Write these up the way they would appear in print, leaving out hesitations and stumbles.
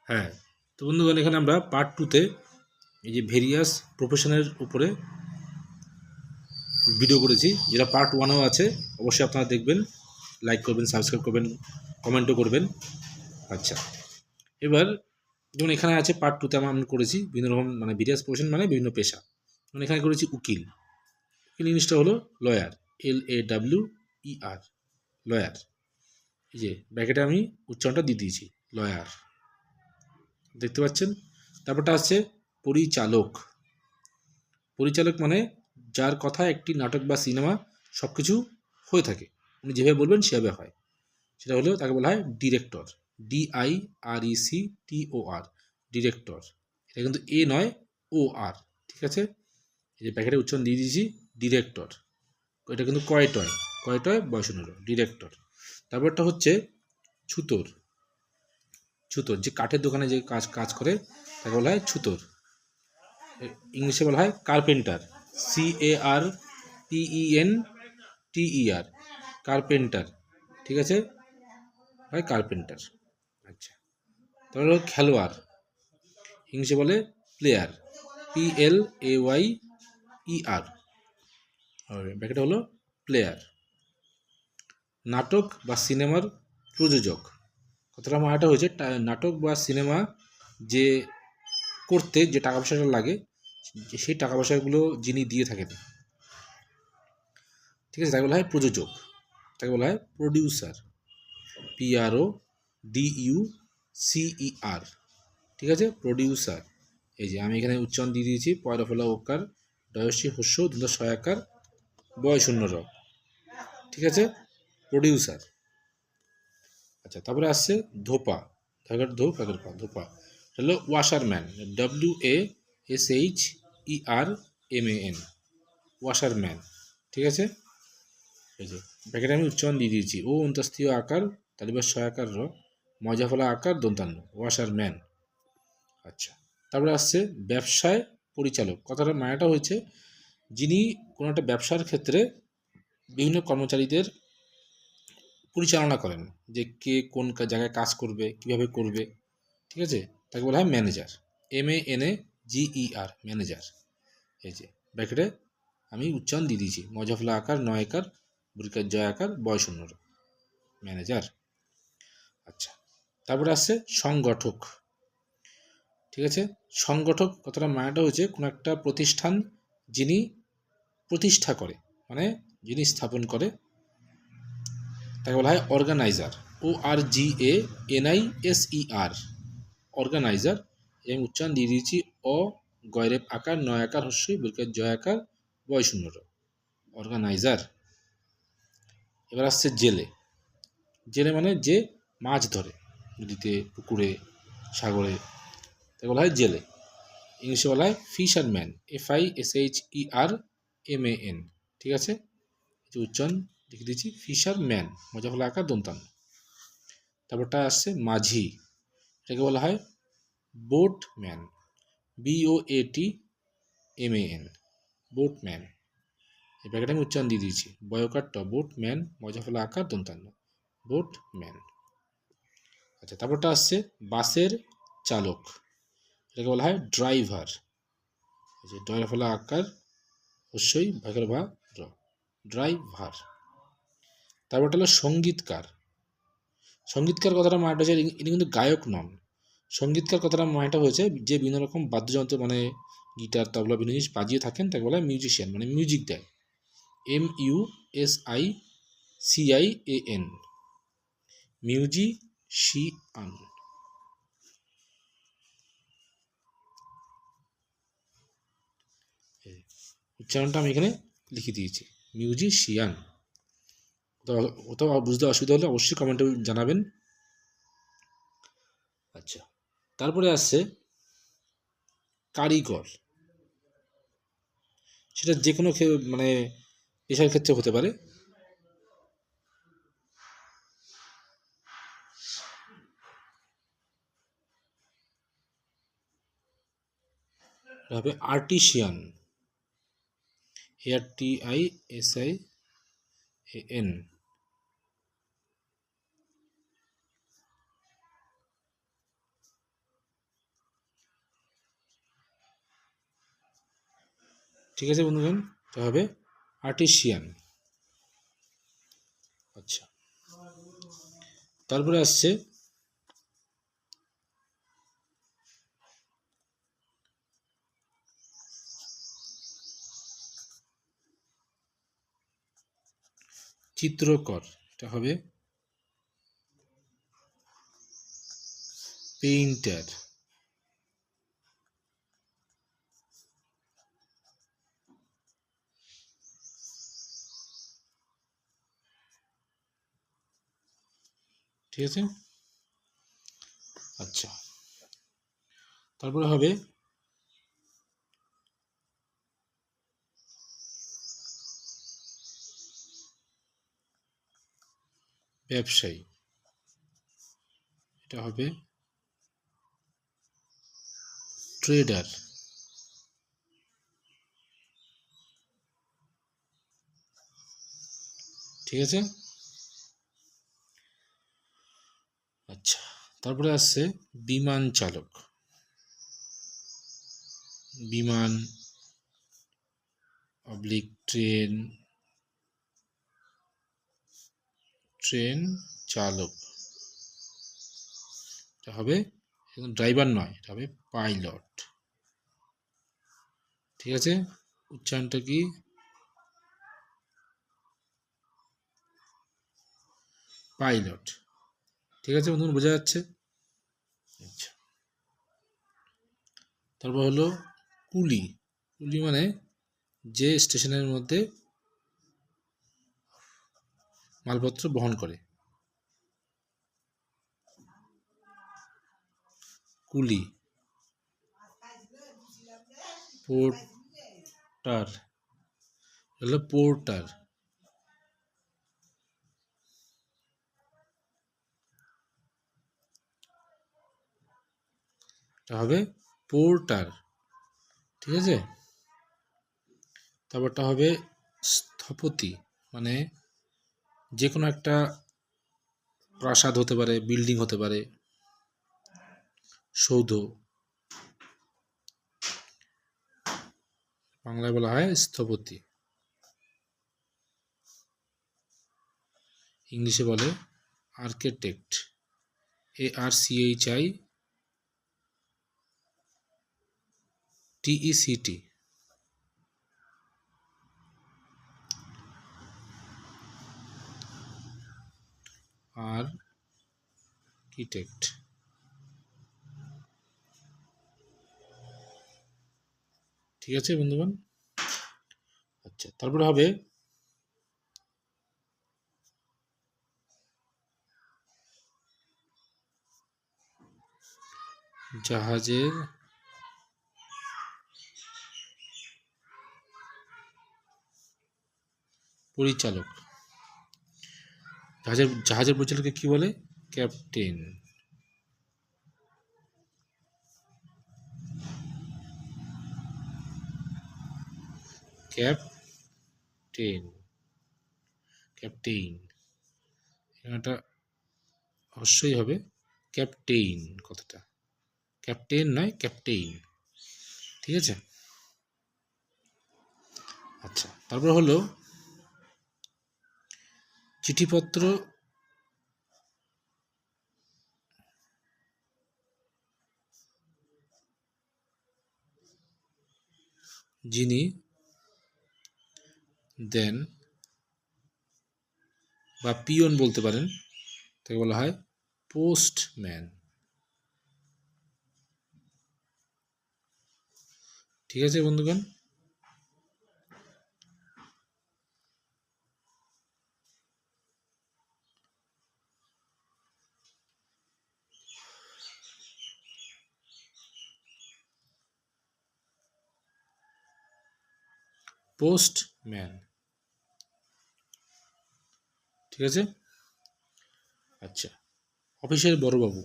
হ্যাঁ, তো বন্ধুগণ এখানে আমরা পার্ট 2 তে এই যে ভেরিয়াস প্রফেশনের উপরে ভিডিও করেছি, যেটা পার্ট 1-এও আছে। অবশ্যই আপনারা দেখবেন, লাইক করবেন, সাবস্ক্রাইব করবেন, কমেন্টও করবেন। আচ্ছা, এবার যেমন এখানে আছে পার্ট 2 তে আমরা করেছি বিভিন্ন রকম মানে ভেরিয়াস প্রফেশন মানে বিভিন্ন পেশা। মানে এখানে করেছি উকিল। উকিল জিনিসটা হলো লয়ার, LAWER, লয়ার। এই যে ব্র্যাকেটে আমি উচ্চারণটা দিয়ে দিয়েছি, লয়ার, দেখতে পাচ্ছেন। তারপরটা আছে পরিচালক। পরিচালক মানে যার কথা একটি নাটক বা সিনেমা সব কিছু হয়ে থাকে, উনি যেভাবে বলবেন সেভাবে হয়, সেটা হলো তাকে বলা হয় ডিরেক্টর। DIRECTOR, director. এটা কিন্তু এ নয়, OR, ঠিক আছে। এই যে প্যাকেটে উচ্চারণ দিয়ে দিয়েছি, ডিরেক্টর। এটা কিন্তু কয়টয়, কয়টয় বয়সনেরও ডিরেক্টর। তারপরটা হচ্ছে ছুতোর। ছুতোর যে কাঠের দোকানে যে কাজ কাজ করে তাকে বলা হয় ছুতোর। ইংলিশে বলা হয় কার্পেন্টার, CARPENTER, কার্পেন্টার, ঠিক আছে, হয় কার্পেন্টার। আচ্ছা, তারপর হলো খেলোয়াড়, ইংলিশে বলে প্লেয়ার, PLAYER, আর ব্যাকেটে হলো প্লেয়ার। নাটক বা সিনেমার প্রযোজক, কথাটা মানেটা হয়েছে নাটক বা সিনেমা যে করতে যে টাকা পয়সাটা লাগে, সেই টাকা পয়সাগুলো যিনি দিয়ে থাকেন, ঠিক আছে, তাকে বলা হয় প্রযোজক। তাকে বলা হয় প্রডিউসার, PRODUCER, ঠিক আছে, প্রডিউসার। এই যে আমি এখানে উচ্চারণ দিয়ে দিয়েছি, পয়লা ফলা ওকার, ডয়সী হস্য দন্ত সয়াকার, বয় শূন্য র, ঠিক আছে, প্রডিউসার। আচ্ছা, তারপরে আসছে ধোপা, ধগার ধো ফাগের পা, ধোপা হলো ওয়াশারম্যান, WASHERMAN, ওয়াশারম্যান, ঠিক আছে। এই যে ব্যাকেটে আমি উচ্চারণ দিয়ে দিয়েছি, ও অন্তস্তীয় আকার তালিবার সয়াকার র, মজা ফলা আকার দন্তান্ন, ওয়াশারম্যান। আচ্ছা, তারপরে আসছে ব্যবসায় পরিচালক। কথাটা মানেটা হয়েছে যিনি কোনো একটা ব্যবসার ক্ষেত্রে বিভিন্ন কর্মচারীদের পরিচালনা করেন, যে কে কোন জায়গায় কাজ করবে, কিভাবে করবে, ঠিক আছে, তাকে বলা হয় ম্যানেজার, MANAGER, ম্যানেজার। এই যে ব্র্যাকেটে আমি উচ্চারণ দিয়ে দিয়েছি, মজাফলা আকার নয় আকার বুরিকার জয় আকার বয় শূন্য, ম্যানেজার। আচ্ছা, তারপরে আসছে সংগঠক, ঠিক আছে। সংগঠক কথাটা মানেটা হচ্ছে কোনো একটা প্রতিষ্ঠান যিনি প্রতিষ্ঠা করে, মানে যিনি স্থাপন করে, তাকে বলা হয় অর্গানাইজার, ORGANISER, অর্গানাইজার। আমি উচ্চারণ দিয়ে দিয়েছি, অ গয়রেব আকার নয় আকার হস্যই বলকার জয় আকার বয় শূন্য, অর্গানাইজার। এবার আসছে জেলে। জেলে মানে যে মাছ ধরে নদীতে, পুকুরে, সাগরে, তাকে বলা হয় জেলে। ইংলিশে বলা হয় ফিশারম্যান, FISHERMAN, ঠিক আছে। যে উচ্চারণ লিখে দিয়েছি, ফিশারম্যান, মজা ফলা আকার দন্তান্ন। তারপরটা আসছে মাঝি, এটাকে বলা হয় বোটম্যান, BOATMAN, বোটম্যান। এই ব্যাপারটা আমি উচ্চারণ দিয়ে দিয়েছি, বয়কার ট, বোটম্যান, মজা ফলা আকার দন্তান্ন, বোটম্যান। আচ্ছা, তারপরটা আসছে বাসের চালক, এটাকে বলা হয় ড্রাইভার। এই যে ডয়ের ফলা আকার অবশ্যই ভাগের ভা র, ড্রাইভার। তারপরটা হলো সঙ্গীতকার। সঙ্গীতকার কথাটা মানেটা হচ্ছে ইনি কিন্তু গায়ক নন। সঙ্গীতকার কথাটা মানেটা হয়েছে যে বিভিন্ন রকম বাদ্যযন্ত্র মানে গিটার, তবলা, বিভিন্ন জিনিস বাজিয়ে থাকেন, তাকে বলা হয় মিউজিশিয়ান, মানে মিউজিক দেয়, MUSICIAN, মিউজিশিয়ান। উচ্চারণটা আমি এখানে লিখে দিয়েছি, মিউজিশিয়ান। কোথাও বুঝতে অসুবিধা হলে অবশ্যই কমেন্টে জানাবেন। আচ্ছা, তারপরে আসছে কারিগর। সেটা যে কোনো মানে পেশার ক্ষেত্রে হতে পারে। হবে আর্টিশিয়ান, ARTISIAN। ঠিক আছে বন্ধুগণ, এটা হবে আর্টিসিয়ান। আচ্ছা, তারপরে আসছে চিত্রকর, এটা হবে পেইন্টার। ঠিক আছে। আচ্ছা, তারপরে হবে ব্যবসায়ী, এটা হবে ট্রেডার। ঠিক আছে। আচ্ছা, তারপরে আসছে বিমান চালক, বিমান অবলিক ট্রেন, ট্রেন চালক, এটা হবে ড্রাইভার নয়, এটা হবে পাইলট। ঠিক আছে, উচ্চারণটা কি? পাইলট। ঠিক আছে বন্ধুরা, বোঝা যাচ্ছে? আচ্ছা, তারপর হলো কুলি। কুলি মানে যে স্টেশনের মধ্যে মালপত্র বহন করে, কুলি। পোর্টার, হলো পোর্টার। এটা হবে পোর্টার। ঠিক আছে। তারপরটা হবে স্থপতি, মানে যে কোনো একটা প্রাসাদ হতে পারে, বিল্ডিং হতে পারে, সৌধ, বাংলায় বলা হয় স্থপতি, ইংলিশে বলে আর্কিটেক্ট, ARCHITECT। আর্কিটেক্ট। ঠিক আছে বন্ধুগণ। আচ্ছা, তারপরে হবে জাহাজের পরিচালক। জাহাজের পরিচালককে কি বলে? ক্যাপ্টেন। ক্যাপ্টেন, ক্যাপ্টেইন, এখানটা অবশ্যই হবে ক্যাপ্টেইন কথাটা, ক্যাপ্টেন নয়, ক্যাপ্টেইন। ঠিক আছে। আচ্ছা, তারপর হলো চিঠিপত্র যিনি দেন, বা পিয়ন বলতে পারেন, তাকে বলা হয় পোস্টম্যান। ঠিক আছে বন্ধুগণ। পোস্টম্যান। ঠিক আছে। আচ্ছা, অফিসের বড়বাবু,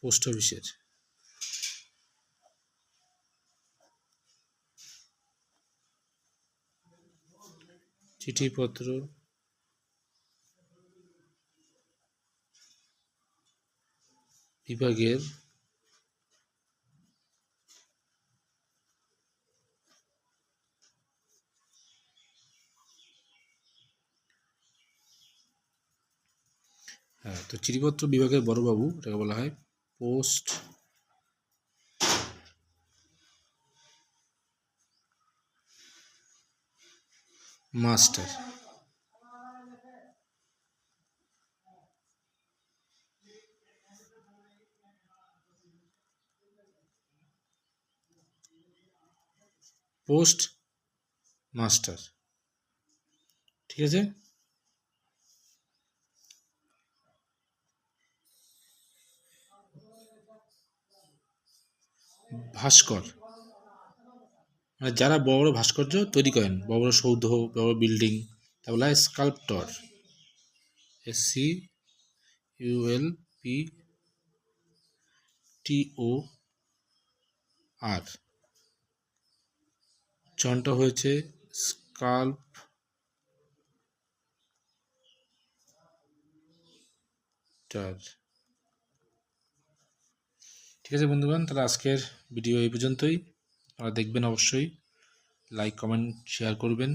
পোস্ট অফিসের, চিঠিপত্র বিভাগের হ্যাঁ, তো চিঠিপত্র বিভাগের বড়বাবু এটাকে বলা হয় পোস্ট মাস্টার। পোস্ট মাস্টার, ঠিক আছে। ভাস্কর, মানে যারা বড় বড় ভাস্কর্য তৈরি করেন, বড় বড় সৌধ, বড় বড় বিল্ডিং, তা বলা হয় স্কাল্পটর। SCULPTOR, চনটা হয়েছে স্কাল্পটার। ঠিক আছে বন্ধুগণ, তাহলে আজকের ভিডিও এই পর্যন্তই। আপনারা দেখবেন, অবশ্যই লাইক কমেন্ট শেয়ার করবেন।